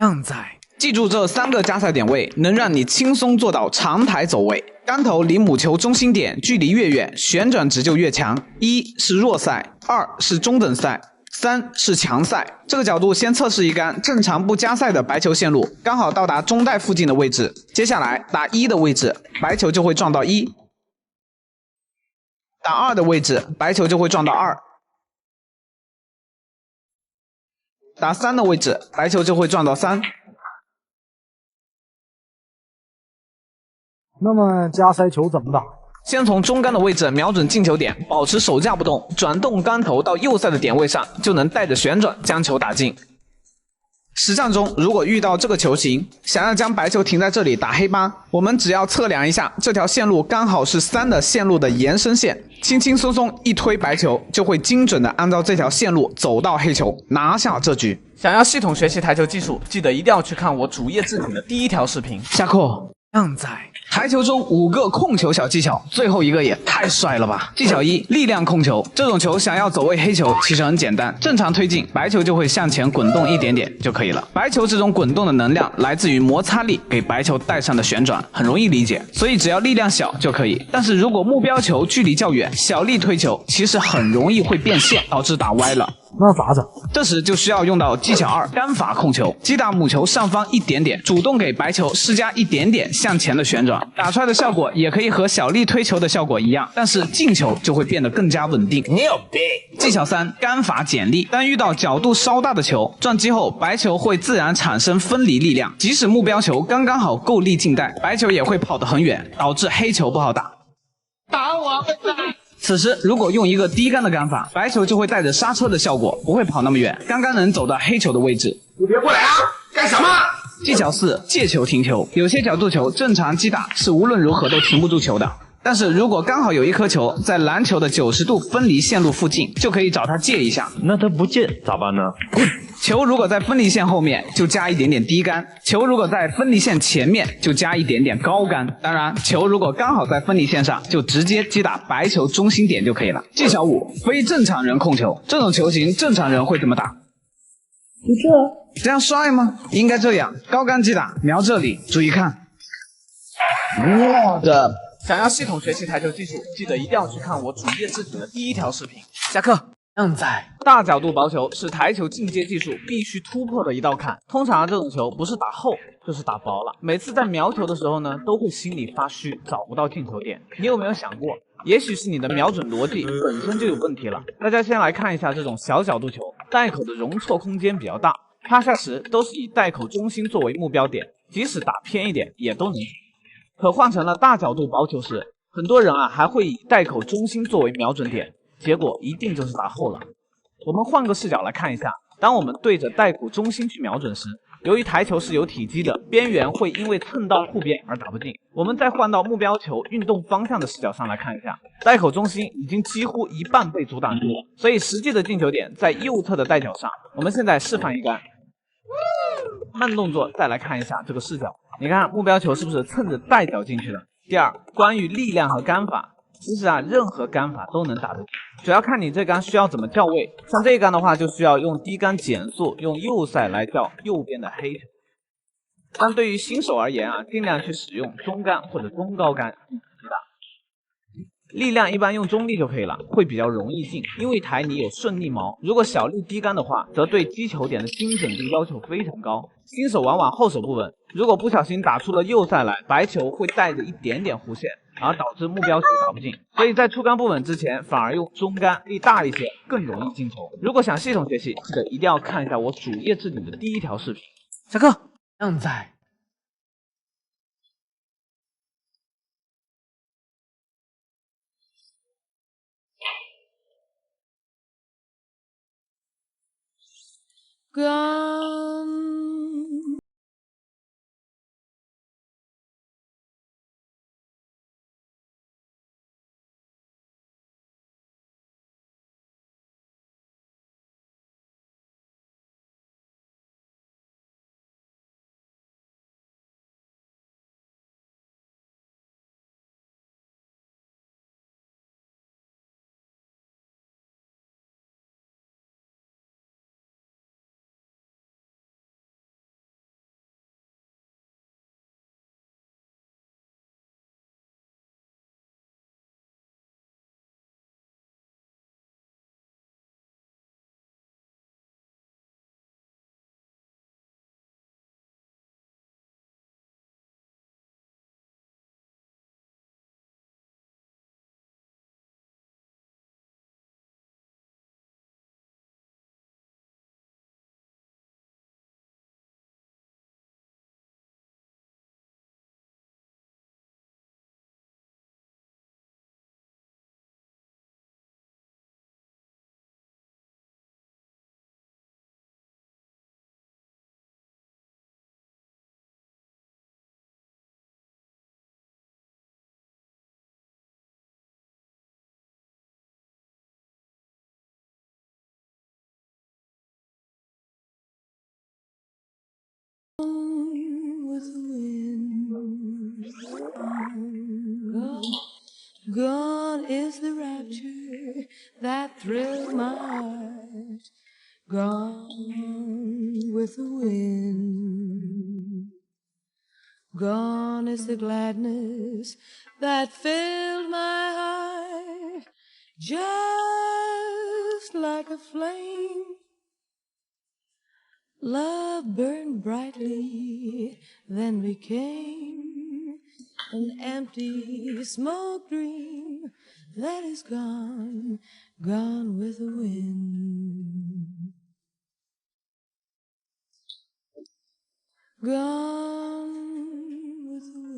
靓仔。记住这3个加赛点位，能让你轻松做到长台走位。杆头离母球中心点距离越远，旋转值就越强。1是弱赛，2是中等赛，3是强赛。这个角度先测试一杆正常不加赛的白球线路，刚好到达中带附近的位置。接下来打1的位置，白球就会撞到1；打2的位置，白球就会撞到2；打3的位置，白球就会撞到3。那么加塞球怎么打？先从中杆的位置瞄准进球点，保持手架不动，转动杆头到右塞的点位上，就能带着旋转将球打进。实战中，如果遇到这个球型，想要将白球停在这里打黑八，我们只要测量一下这条线路刚好是3的线路的延伸线，轻轻松松一推白球，就会精准的按照这条线路走到黑球，拿下这局。想要系统学习台球技术，记得一定要去看我主页置顶的第1条视频。下课。靓仔，台球中5个控球小技巧，最后一个也太帅了吧！技巧1：力量控球。这种球想要走位黑球，其实很简单，正常推进，白球就会向前滚动一点点就可以了。白球这种滚动的能量来自于摩擦力给白球带上的旋转，很容易理解，所以只要力量小就可以。但是如果目标球距离较远，小力推球其实很容易会变线，导致打歪了。那咋整？这时就需要用到技巧2：杆法控球。击打母球上方一点点，主动给白球施加一点点向前的旋转，打出来的效果也可以和小力推球的效果一样，但是进球就会变得更加稳定。牛逼！技巧3：杆法减力。当遇到角度稍大的球，撞击后白球会自然产生分离力量，即使目标球刚刚好够力进袋，白球也会跑得很远，导致黑球不好打。打我！此时如果用一个低杆的杆法，白球就会带着刹车的效果，不会跑那么远，刚刚能走到黑球的位置。你别过来啊！干什么？技巧4：借球停球。有些角度球正常击打是无论如何都停不住球的，但是如果刚好有一颗球在篮球的90度分离线路附近，就可以找他借一下。那他不借咋办呢？球如果在分离线后面，就加一点点低杆；球如果在分离线前面，就加一点点高杆。当然，球如果刚好在分离线上，就直接击打白球中心点就可以了。技巧5：非正常人控球。这种球型正常人会怎么打？就这样帅吗？应该这样，高杆击打，瞄这里，注意看。我的！想要系统学习台球技术，记得一定要去看我主页置顶的第1条视频。下课。靓仔，大角度薄球是台球进阶技术必须突破的一道坎。通常这种球不是打厚就是打薄了。每次在瞄球的时候呢，都会心里发虚，找不到进球点。你有没有想过，也许是你的瞄准逻辑本身就有问题了？大家先来看一下这种小角度球，袋口的容错空间比较大，趴下时都是以袋口中心作为目标点，即使打偏一点也都能。可换成了大角度薄球时，很多人还会以袋口中心作为瞄准点，结果一定就是打厚了。我们换个视角来看一下，当我们对着袋口中心去瞄准时，由于台球是有体积的，边缘会因为蹭到护边而打不进。我们再换到目标球运动方向的视角上来看一下，袋口中心已经几乎一半被阻挡住了，所以实际的进球点在右侧的袋角上。我们现在示范一杆，慢动作再来看一下这个视角，你看目标球是不是蹭着袋角进去了？第2，关于力量和杆法。其实任何杆法都能打得进，主要看你这杆需要怎么校位。像这一杆的话，就需要用低杆减速，用右塞来校右边的黑球。但对于新手而言尽量去使用中杆或者中高杆击打。力量一般用中力就可以了，会比较容易进，因为台你有顺力毛。如果小力低杆的话，则对击球点的精准度要求非常高，新手往往后手不稳，如果不小心打出了右塞来，白球会带着一点点弧线，而导致目标球打不进。所以在出杆不稳之前，反而用中杆力大一些，更容易进球。如果想系统学习，记得一定要看一下我主页置顶的第1条视频。下课。靓仔。Gone is the rapture that thrilled my heart. Gone with the wind. Gone is the gladness that filled my heart. Just like a flame, love burned brightly, then became an empty smoke dream that is gone, gone with the wind. Gone with the wind.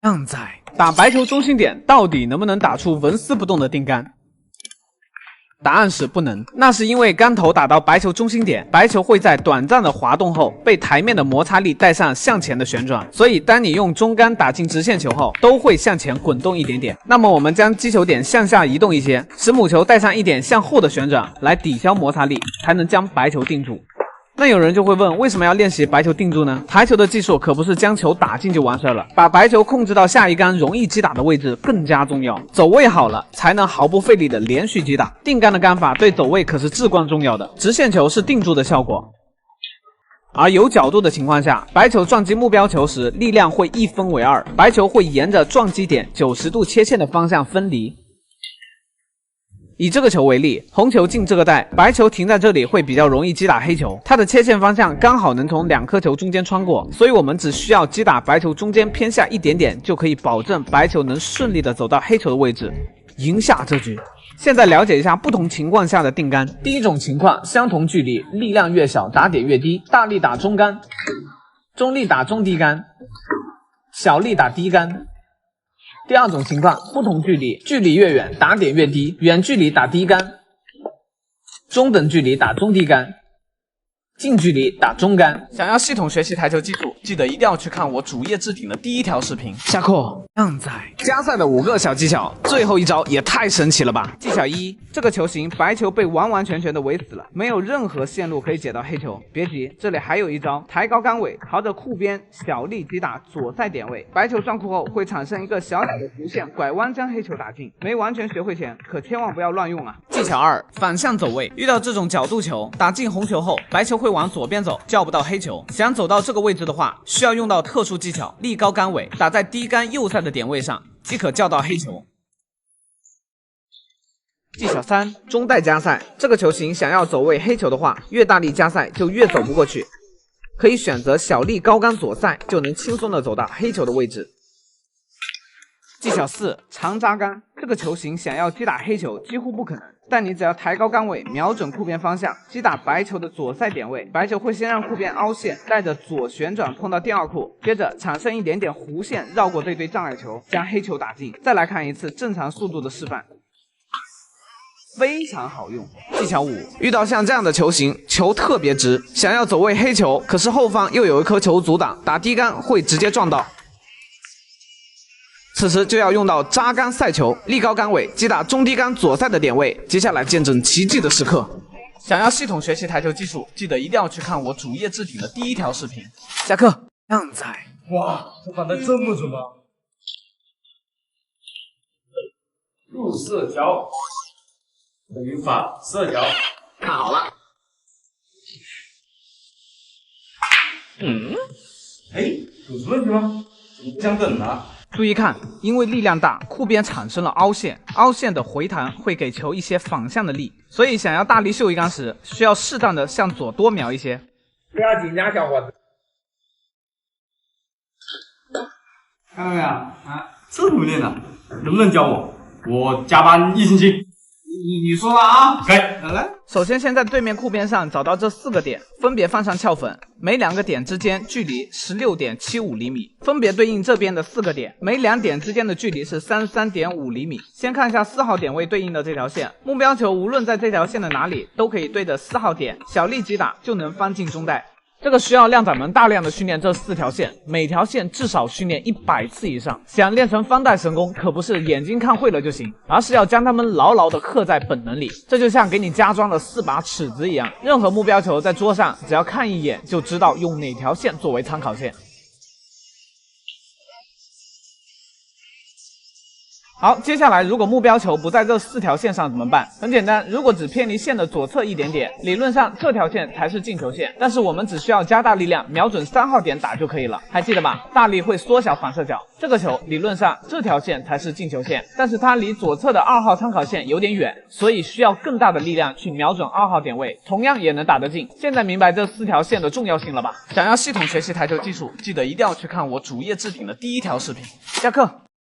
样仔打白球中心点到底能不能打出纹丝不动的定杆？答案是不能，那是因为杆头打到白球中心点，白球会在短暂的滑动后被台面的摩擦力带上向前的旋转，所以当你用中杆打进直线球后，都会向前滚动一点点。那么我们将击球点向下移动一些，使母球带上一点向后的旋转，来抵消摩擦力，才能将白球定住。那有人就会问，为什么要练习白球定住呢？台球的技术可不是将球打进就完事了，把白球控制到下一杆容易击打的位置更加重要。走位好了，才能毫不费力的连续击打。定杆的杆法对走位可是至关重要的。直线球是定住的效果，而有角度的情况下，白球撞击目标球时，力量会一分为二，白球会沿着撞击点90度切线的方向分离。以这个球为例，红球进这个袋，白球停在这里会比较容易击打黑球，它的切线方向刚好能从两颗球中间穿过，所以我们只需要击打白球中间偏下一点点，就可以保证白球能顺利的走到黑球的位置，赢下这局。现在了解一下不同情况下的定杆。第一种情况，相同距离，力量越小，打点越低，大力打中杆，中力打中低杆，小力打低杆。第二种情况，不同距离，距离越远，打点越低，远距离打低杆，中等距离打中低杆，近距离打中杆。想要系统学习台球技术，记得一定要去看我主页置顶的第一条视频。下课。样仔加赛的5个小技巧，最后一招也太神奇了吧！技巧1，这个球型白球被完完全全的围死了，没有任何线路可以解到黑球。别急，这里还有一招，抬高杆尾，朝着库边小力击打左塞点位，白球上库后会产生一个小小的弧线，拐弯将黑球打进。没完全学会前，可千万不要乱用啊！技巧2，反向走位，遇到这种角度球，打进红球后，白球会往左边走，叫不到黑球。想走到这个位置的话，需要用到特殊技巧，立高杆尾，打在低杆右塞的点位上，即可叫到黑球。技巧3，中带加塞，这个球型想要走位黑球的话，越大力加塞就越走不过去，可以选择小力高杆左塞，就能轻松的走到黑球的位置。技巧4，长扎杆，这个球型想要击打黑球几乎不可能，但你只要抬高杆尾，瞄准库边方向，击打白球的左塞点位，白球会先让库边凹陷，带着左旋转碰到第二库，接着产生一点点弧线，绕过这堆障碍球，将黑球打进。再来看一次正常速度的示范，非常好用。技巧5，遇到像这样的球型，球特别直，想要走位黑球，可是后方又有一颗球阻挡，打低杆会直接撞到。此时就要用到扎杆塞球，立高杆尾，击打中低杆左塞的点位。接下来见证奇迹的时刻。想要系统学习台球技术，记得一定要去看我主页置顶的第一条视频。下课。样仔，哇，这反的这么准吗？入射角等于反射角，看好了。有什么问题吗？你不想等啊？注意看，因为力量大，库边产生了凹陷，凹陷的回弹会给球一些反向的力，所以想要大力秀一杆时，需要适当的向左多瞄一些。不要紧张，小伙子。看到没有啊？这怎么练的？能不能教我？我加班1星期。你说了啊？可以，来。首先，先在对面库边上找到这4个点，分别放上翘粉，每2个点之间距离16.75厘米，分别对应这边的4个点，每2点之间的距离是33.5厘米。先看一下4号点位对应的这条线，目标球无论在这条线的哪里，都可以对着4号点小力击打就能翻进中袋。这个需要靓仔们大量的训练这4条线，每条线至少训练100次以上。想练成方带神功，可不是眼睛看会了就行，而是要将它们牢牢的刻在本能里。这就像给你加装了4把尺子一样，任何目标球在桌上，只要看一眼就知道用哪条线作为参考线。好，接下来如果目标球不在这4条线上怎么办？很简单，如果只偏离线的左侧一点点，理论上这条线才是进球线，但是我们只需要加大力量，瞄准3号点打就可以了。还记得吧？大力会缩小反射角，这个球理论上这条线才是进球线，但是它离左侧的2号参考线有点远，所以需要更大的力量去瞄准2号点位，同样也能打得进。现在明白这4条线的重要性了吧？想要系统学习台球技术，记得一定要去看我主页置顶的第1条视频。下课。